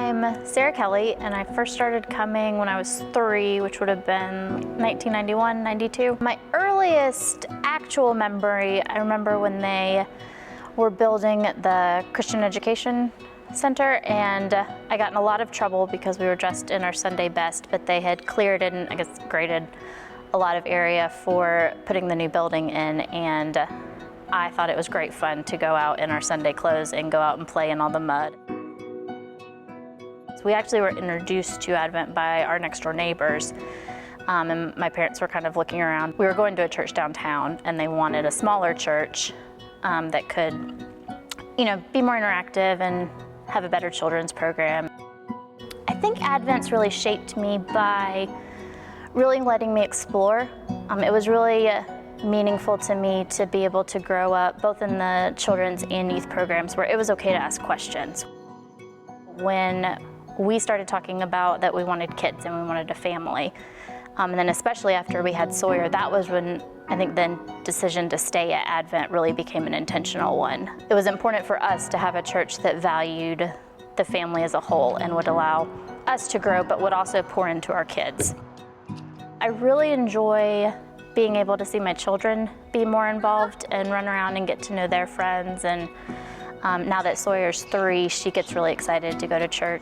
I'm Sarah Kelly, and I first started coming when I was 3, which would have been 1991, 92. My earliest actual memory, I remember when they were building the Christian Education Center, and I got in a lot of trouble because we were dressed in our Sunday best, but they had cleared and I guess graded a lot of area for putting the new building in, and I thought it was great fun to go out in our Sunday clothes and go out and play in all the mud. So we actually were introduced to Advent by our next door neighbors, and my parents were kind of looking around. We were going to a church downtown, and they wanted a smaller church that could, be more interactive and have a better children's program. I think Advent's really shaped me by really letting me explore. It was really meaningful to me to be able to grow up both in the children's and youth programs where it was okay to ask questions. When we started talking about that we wanted kids and we wanted a family, and then especially after we had Sawyer, that was when I think the decision to stay at Advent really became an intentional one. It was important for us to have a church that valued the family as a whole and would allow us to grow, but would also pour into our kids. I really enjoy being able to see my children be more involved and run around and get to know their friends. And now that Sawyer's 3, she gets really excited to go to church.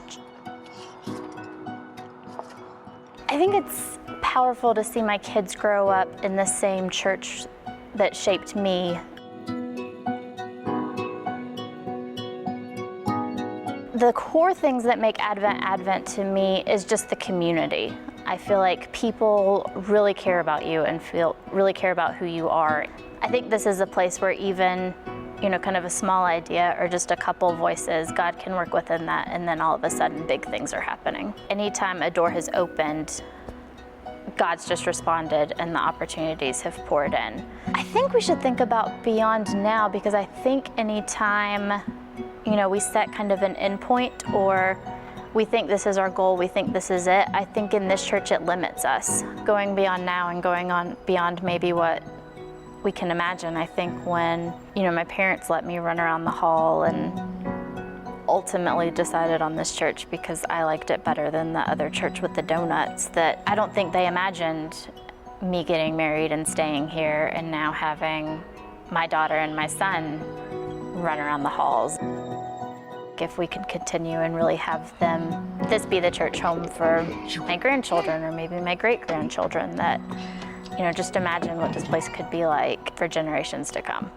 I think it's powerful to see my kids grow up in the same church that shaped me. The core things that make Advent Advent to me is just the community. I feel like people really care about you and really care about who you are. I think this is a place where even, kind of a small idea or just a couple voices, God can work within that, and then all of a sudden big things are happening. Anytime a door has opened, God's just responded and the opportunities have poured in. I think we should think about beyond now, because I think anytime, we set kind of an endpoint or we think this is our goal, we think this is it, I think in this church it limits us. Going beyond now and going on beyond maybe what we can imagine. I think when, my parents let me run around the hall and ultimately decided on this church because I liked it better than the other church with the donuts, that I don't think they imagined me getting married and staying here and now having my daughter and my son run around the halls. If we could continue and really have this be the church home for my grandchildren or maybe my great-grandchildren, that, just imagine what this place could be like for generations to come.